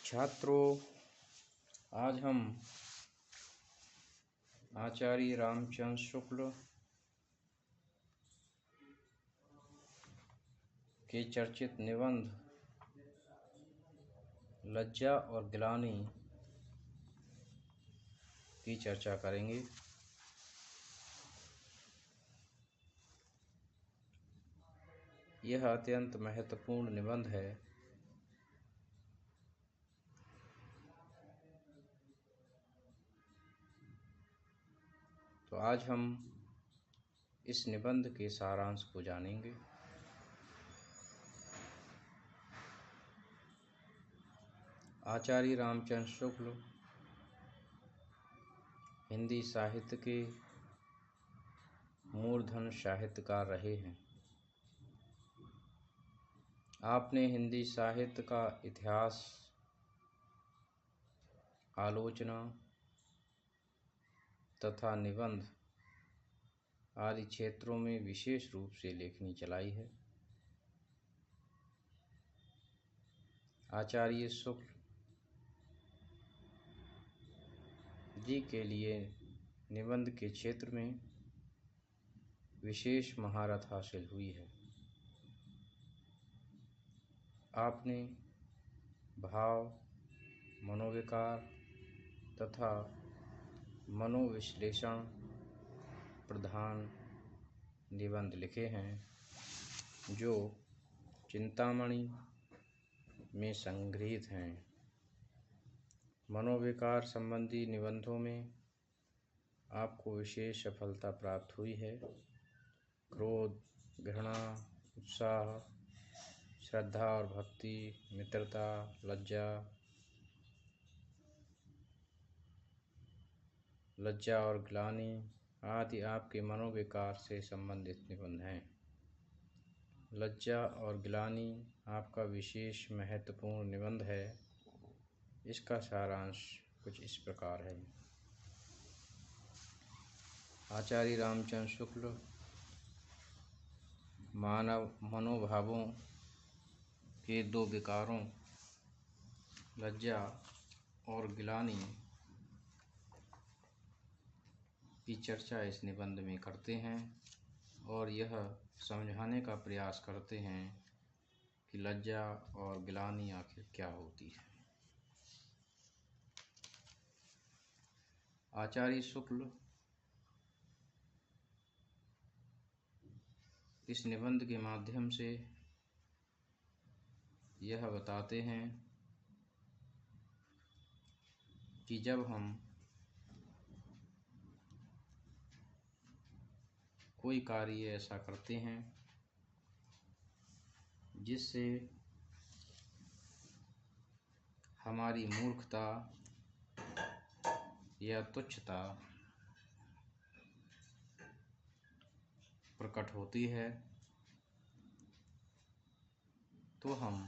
छात्रों, आज हम आचार्य रामचंद्र शुक्ल के चर्चित निबंध लज्जा और गिलानी की चर्चा करेंगे। यह अत्यंत महत्वपूर्ण निबंध है। तो आज हम इस निबंध के सारांश को जानेंगे। आचार्य रामचंद्र शुक्ल हिंदी साहित्य के मूर्धन साहित्यकार रहे हैं। आपने हिंदी साहित्य का इतिहास, आलोचना तथा निबंध आदि क्षेत्रों में विशेष रूप से लेखनी चलाई है। आचार्य शुक्ल जी के लिए निबंध के क्षेत्र में विशेष महारत हासिल हुई है। आपने भाव, मनोविकार तथा मनोविश्लेषण प्रधान निबंध लिखे हैं, जो चिंतामणि में संग्रहित हैं। मनोविकार संबंधी निबंधों में आपको विशेष सफलता प्राप्त हुई है। क्रोध, घृणा, उत्साह, श्रद्धा और भक्ति, मित्रता, लज्जा और ग्लानि आदि आपके मनोविकार से संबंधित निबंध हैं। लज्जा और ग्लानि आपका विशेष महत्वपूर्ण निबंध है। इसका सारांश कुछ इस प्रकार है। आचार्य रामचंद्र शुक्ल मानव मनोभावों के दो विकारों लज्जा और गिलानी की चर्चा इस निबंध में करते हैं और यह समझाने का प्रयास करते हैं कि लज्जा और गिलानी आखिर क्या होती है। आचार्य शुक्ल इस निबंध के माध्यम से यह बताते हैं कि जब हम कोई कार्य ऐसा करते हैं जिससे हमारी मूर्खता या तुच्छता प्रकट होती है, तो हम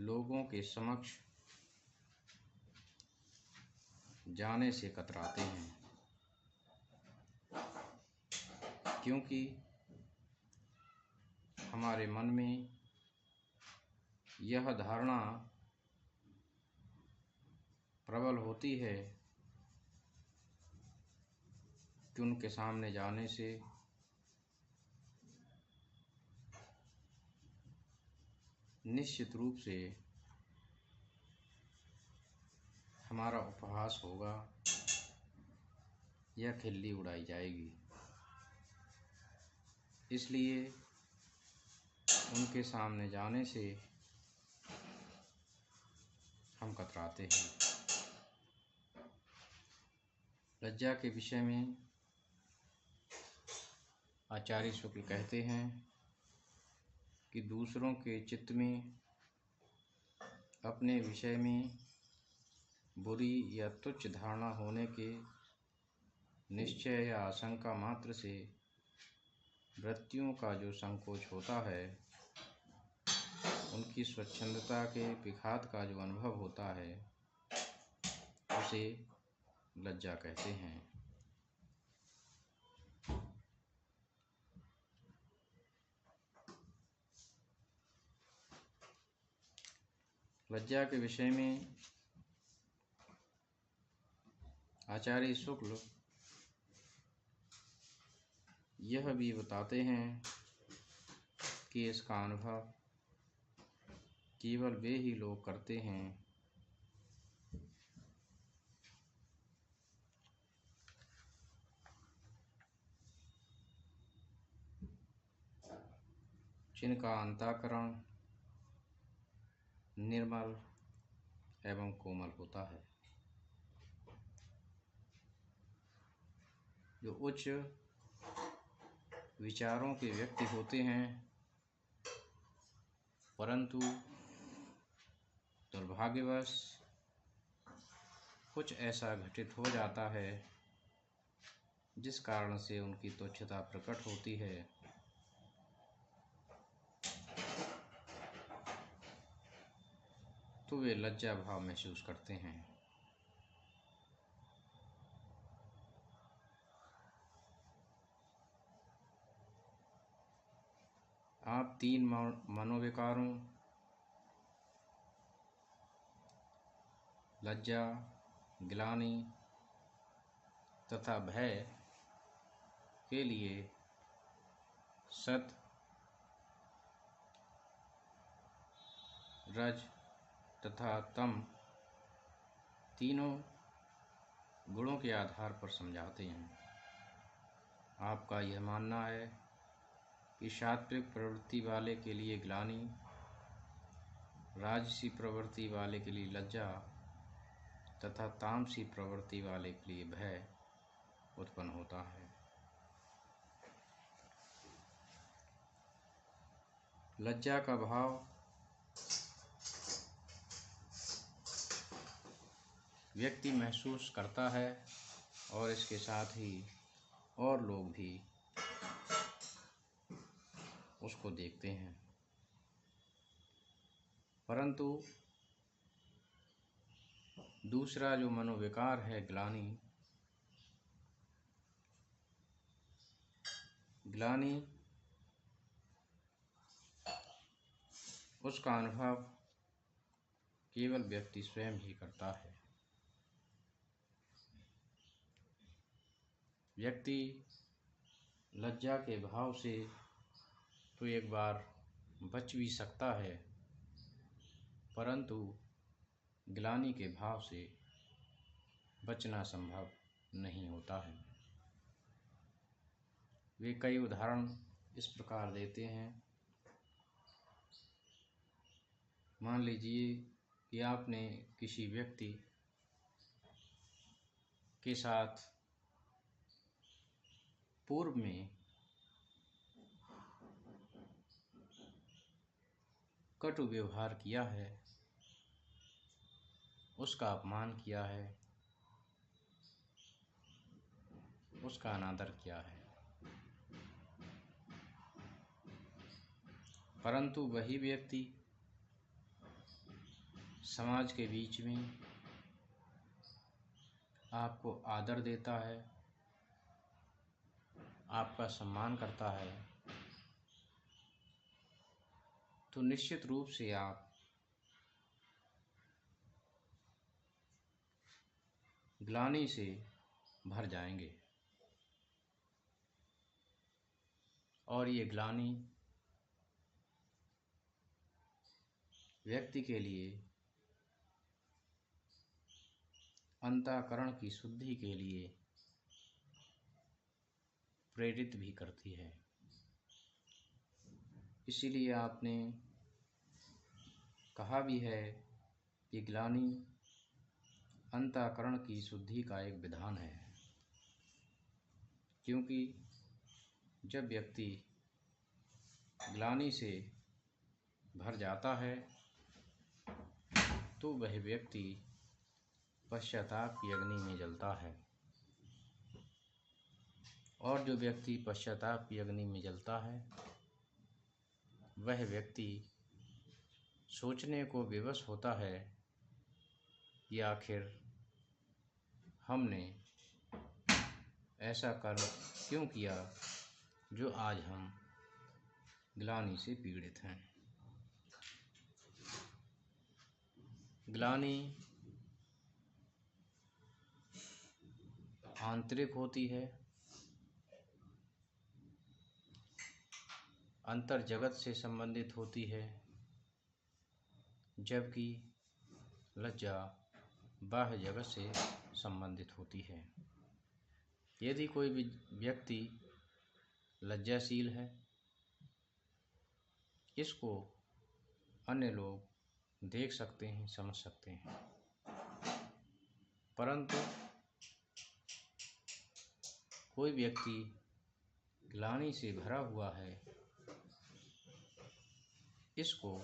लोगों के समक्ष जाने से कतराते हैं, क्योंकि हमारे मन में यह धारणा प्रबल होती है कि उनके सामने जाने से निश्चित रूप से हमारा उपहास होगा या खिल्ली उड़ाई जाएगी। इसलिए उनके सामने जाने से हम कतराते हैं। लज्जा के विषय में आचार्य शुक्ल कहते हैं कि दूसरों के चित्त में अपने विषय में बुरी या तुच्छ धारणा होने के निश्चय या आशंका मात्र से वृत्तियों का जो संकोच होता है, उनकी स्वच्छंदता के विघात का जो अनुभव होता है, उसे लज्जा कहते हैं। लज्जा के विषय में आचार्य शुक्ल यह भी बताते हैं कि इसका अनुभव केवल वे ही लोग करते हैं जिनका अंतःकरण निर्मल एवं कोमल होता है, जो उच्च विचारों के व्यक्ति होते हैं, परंतु दुर्भाग्यवश कुछ ऐसा घटित हो जाता है जिस कारण से उनकी तुच्छता प्रकट होती है, तो वे लज्जा भाव महसूस करते हैं। आप 3 मनोविकारों लज्जा, ग्लानि तथा भय के लिए सत, रज तथा तम तीनों गुणों के आधार पर समझाते हैं। आपका यह मानना है कि सात्विक प्रवृत्ति वाले के लिए ग्लानि, राजसी प्रवृत्ति वाले के लिए लज्जा तथा तामसी प्रवृत्ति वाले के लिए भय उत्पन्न होता है। लज्जा का भाव व्यक्ति महसूस करता है और इसके साथ ही और लोग भी उसको देखते हैं, परंतु दूसरा जो मनोविकार है ग्लानि, उसका अनुभव केवल व्यक्ति स्वयं ही करता है। व्यक्ति लज्जा के भाव से तो एक बार बच भी सकता है, परंतु ग्लानि के भाव से बचना संभव नहीं होता है। वे कई उदाहरण इस प्रकार देते हैं। मान लीजिए कि आपने किसी व्यक्ति के साथ पूर्व में कटु व्यवहार किया है, उसका अपमान किया है, उसका अनादर किया है, परंतु वही व्यक्ति समाज के बीच में आपको आदर देता है, आपका सम्मान करता है, तो निश्चित रूप से आप ग्लानि से भर जाएंगे और ये ग्लानि व्यक्ति के लिए अंतःकरण की शुद्धि के लिए प्रेरित भी करती है। इसीलिए आपने कहा भी है कि ग्लानि अंतःकरण की शुद्धि का एक विधान है, क्योंकि जब व्यक्ति ग्लानि से भर जाता है तो वह व्यक्ति पश्चाताप की अग्नि में जलता है, और जो व्यक्ति पश्चाताप की अग्नि में जलता है वह व्यक्ति सोचने को विवश होता है कि आखिर हमने ऐसा कर्म क्यों किया जो आज हम ग्लानि से पीड़ित हैं। ग्लानि आंतरिक होती है, अंतर जगत से संबंधित होती है, जबकि लज्जा बाह्य जगत से संबंधित होती है। यदि कोई भी व्यक्ति लज्जाशील है, इसको अन्य लोग देख सकते हैं, समझ सकते हैं, परंतु कोई व्यक्ति ग्लानि से भरा हुआ है, इसको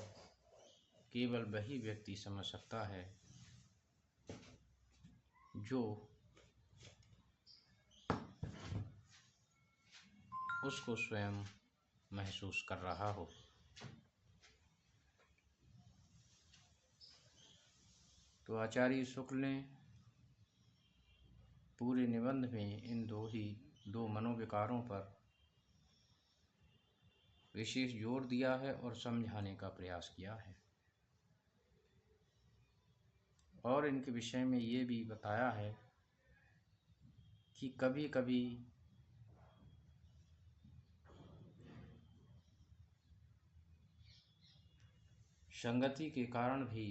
केवल वही व्यक्ति समझ सकता है जो उसको स्वयं महसूस कर रहा हो। तो आचार्य शुक्ल ने पूरे निबंध में इन दो मनोविकारों पर विशेष जोर दिया है और समझाने का प्रयास किया है, और इनके विषय में ये भी बताया है कि कभी कभी संगति के कारण भी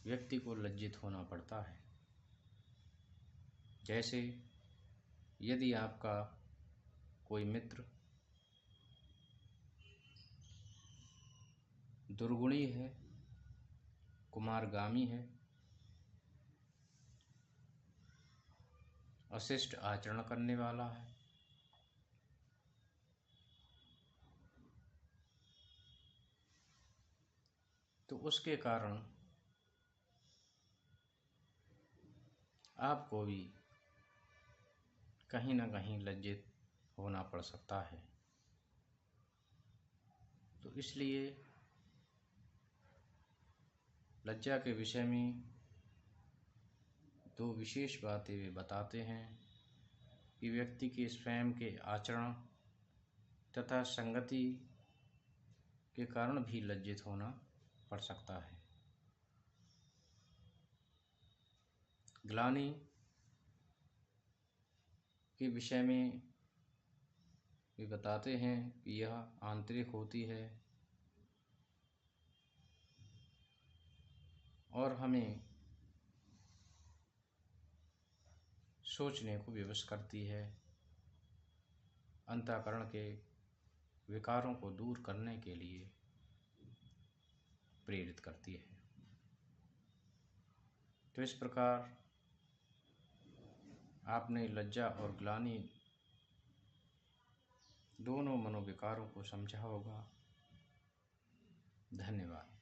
व्यक्ति को लज्जित होना पड़ता है। जैसे यदि आपका कोई मित्र दुर्गुणी है, कुमारगामी है, अशिष्ट आचरण करने वाला है, तो उसके कारण आपको भी कहीं ना कहीं लज्जित होना पड़ सकता है। तो इसलिए लज्जा के विषय में दो विशेष बातें वे बताते हैं कि व्यक्ति के स्वयं के आचरण तथा संगति के कारण भी लज्जित होना पड़ सकता है। ग्लानि के विषय में वे बताते हैं कि यह आंतरिक होती है और हमें सोचने को विवश करती है, अंतःकरण के विकारों को दूर करने के लिए प्रेरित करती है। तो इस प्रकार आपने लज्जा और ग्लानि दोनों मनोविकारों को समझा होगा। धन्यवाद।